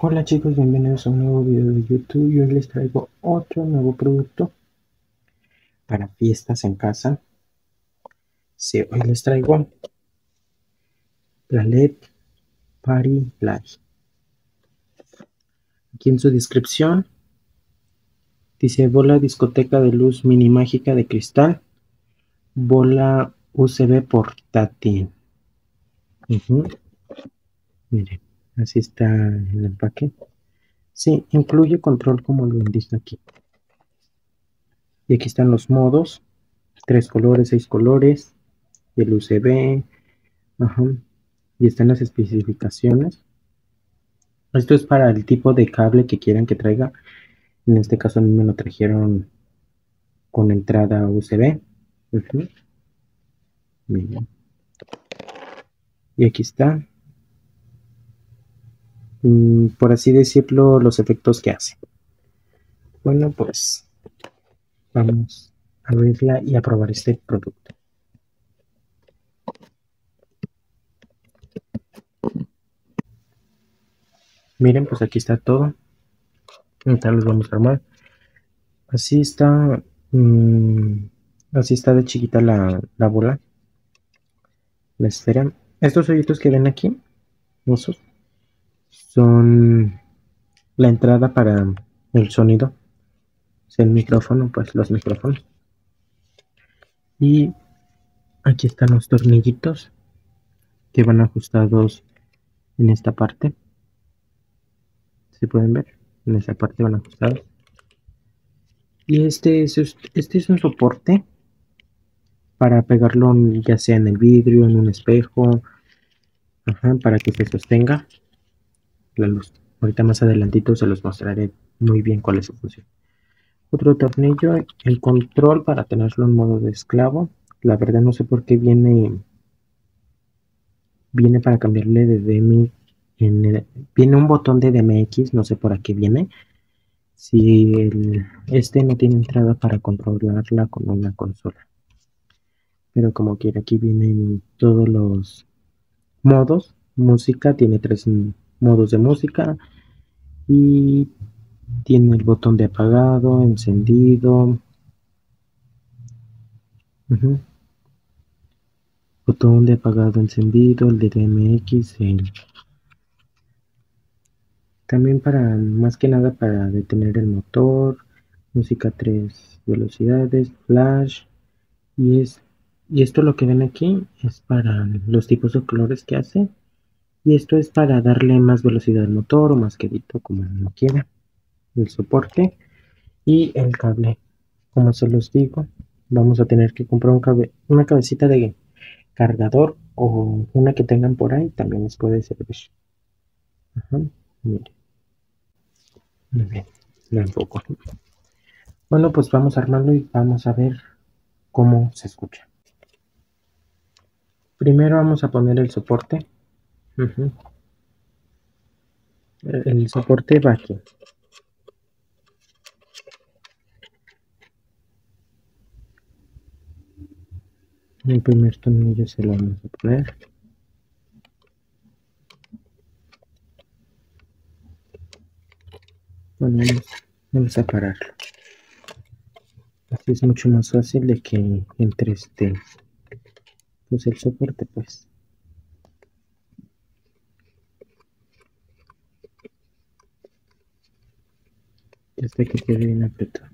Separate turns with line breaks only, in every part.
Hola chicos, bienvenidos a un nuevo video de YouTube. Y hoy les traigo otro nuevo producto para fiestas en casa. Sí, hoy les traigo la LED Party Light. Aquí en su descripción dice bola discoteca de luz mini mágica de cristal, bola USB portátil. Miren, así está el empaque. Sí, incluye control como lo indica aquí. Y aquí están los modos, 3 colores, 6 colores, el USB. Ajá. Y están las especificaciones. Esto es para el tipo de cable que quieran que traiga. En este caso a mí me lo trajeron con entrada USB. Bien. Y aquí está, por así decirlo, los efectos que hace. Bueno, pues vamos a verla y a probar este producto. Miren, pues aquí está todo. Ahorita los vamos a armar. Así está, así está de chiquita la bola, la esfera. Estos hoyitos que ven aquí, esos son la entrada para el sonido, es el micrófono, pues los micrófonos. Y aquí están los tornillitos que van ajustados en esta parte. Se pueden ver, en esa parte van ajustados. Y este es un soporte para pegarlo ya sea en el vidrio, en un espejo, para que se sostenga la luz. Ahorita más adelantito se los mostraré muy bien cuál es su función. Otro tornillo, el control para tenerlo en modo de esclavo. La verdad no sé por qué viene para cambiarle de DMI. Viene un botón de DMX, no sé por qué viene. Si este no tiene entrada para controlarla con una consola. Pero como quiera, aquí vienen todos los modos. Música, tiene 3 modos de música. Y tiene el botón de apagado, encendido. Botón de apagado, encendido, el de DMX. También para, más que nada, para detener el motor. Música 3 velocidades, flash. Y esto lo que ven aquí es para los tipos de colores que hace. Y esto es para darle más velocidad al motor o más quedito, como uno quiera. El soporte y el cable. Como se los digo, vamos a tener que comprar una cabecita de cargador o una que tengan por ahí, también les puede servir. Mire. Muy bien, lo enfoco. Bueno, pues vamos a armarlo y vamos a ver cómo se escucha. Primero vamos a poner el soporte. El soporte va aquí. El primer tornillo se lo vamos a poner. Bueno, vamos a pararlo. Así es mucho más fácil de que entre pues el soporte, pues. Hasta que quede bien apretado.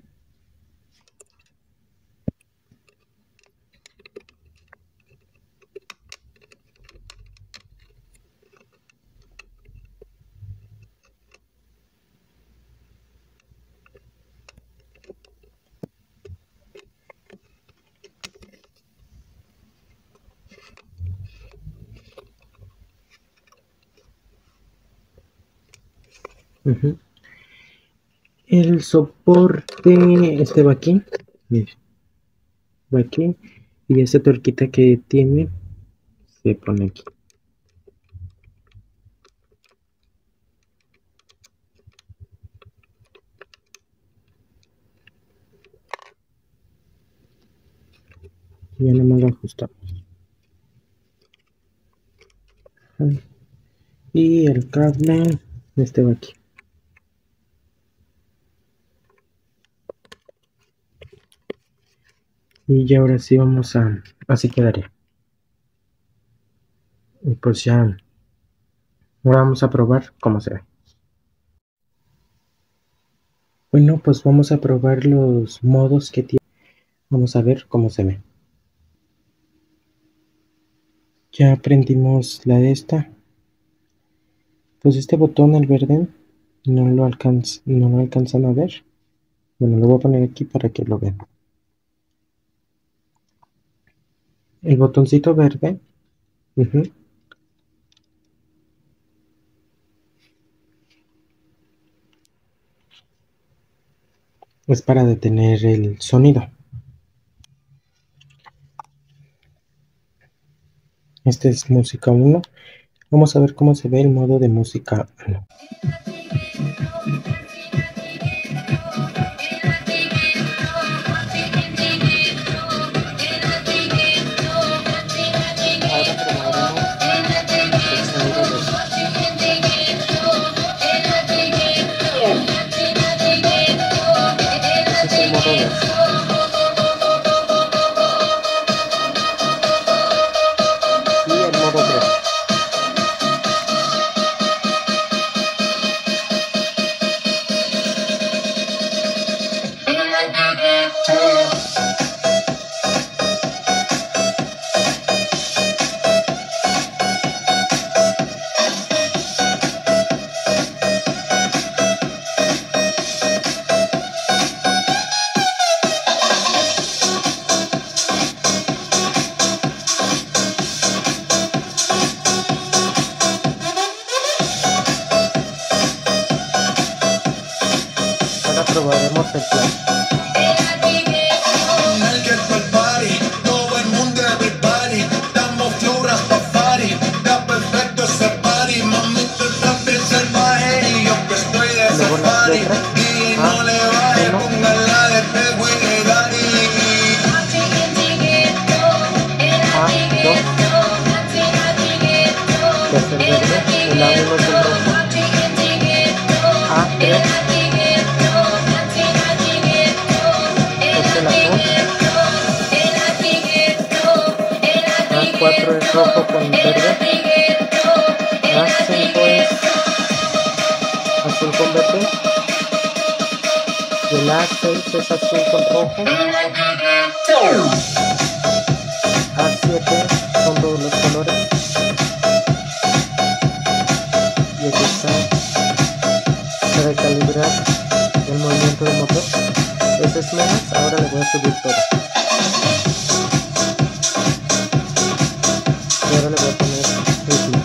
El soporte, este va aquí. Miren, va aquí. Y esta tuerquita que tiene se pone aquí. Ya no me lo ajustamos. Y el cable, este va aquí. Y ya ahora sí vamos a... Así quedaría. Y pues ya... Ahora vamos a probar cómo se ve. Bueno, pues vamos a probar los modos que tiene. Vamos a ver cómo se ve. Ya prendimos la de esta. Pues este botón, el verde, no lo alcanzan a ver. Bueno, lo voy a poner aquí para que lo vean. El botoncito verde, es para detener el sonido. Este es música 1. Vamos a ver cómo se ve el modo de música 1. Ahora probaremos el flash. Luego las letras. Tercer verde, el A1 es el rojo, A3 es el azul, A4 es rojo con verde, A5 es azul con verde, y el A6 es azul con rojo, A7 son todos los colores. Y aquí está para calibrar el movimiento del motor. Ese es menos, ahora le voy a subir todo. Y ahora le voy a poner ritmo.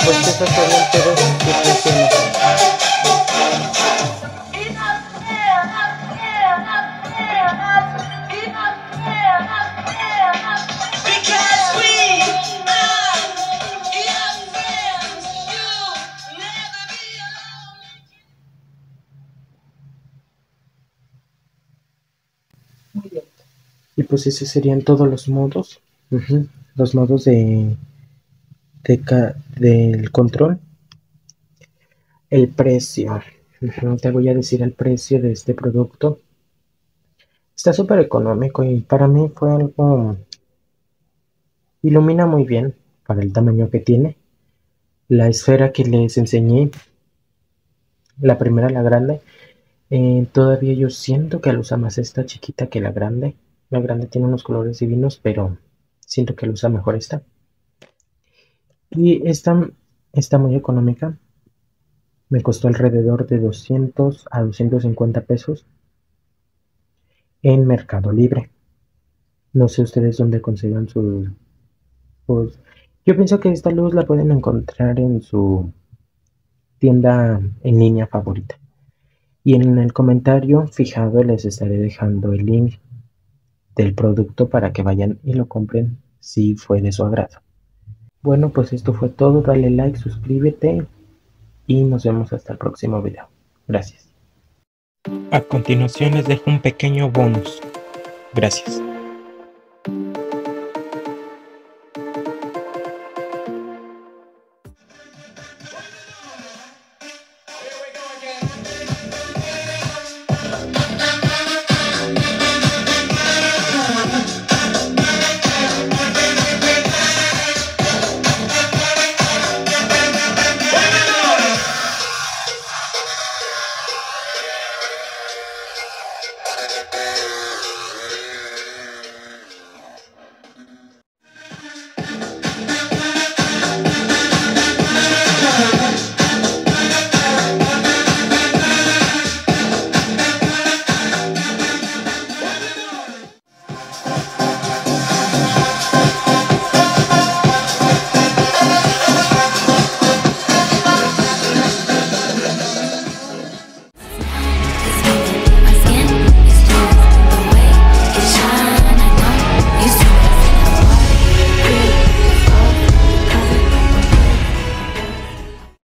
Pues esas serían todos que funcionan. Y pues esos serían todos los modos. Los modos del control. El precio. Te voy a decir el precio de este producto. Está súper económico y para mí fue algo... Ilumina muy bien para el tamaño que tiene. La esfera que les enseñé, la primera, la grande, todavía yo siento que luce más esta chiquita que la grande. La grande tiene unos colores divinos, pero siento que luce mejor esta. Y esta está muy económica. Me costó alrededor de 200 a 250 pesos en Mercado Libre. No sé ustedes dónde consigan sus... Pues, yo pienso que esta luz la pueden encontrar en su tienda en línea favorita. Y en el comentario fijado les estaré dejando el link del producto para que vayan y lo compren si fue de su agrado. Bueno, pues esto fue todo. Dale like, suscríbete y nos vemos hasta el próximo video. Gracias. A continuación les dejo un pequeño bonus. Gracias.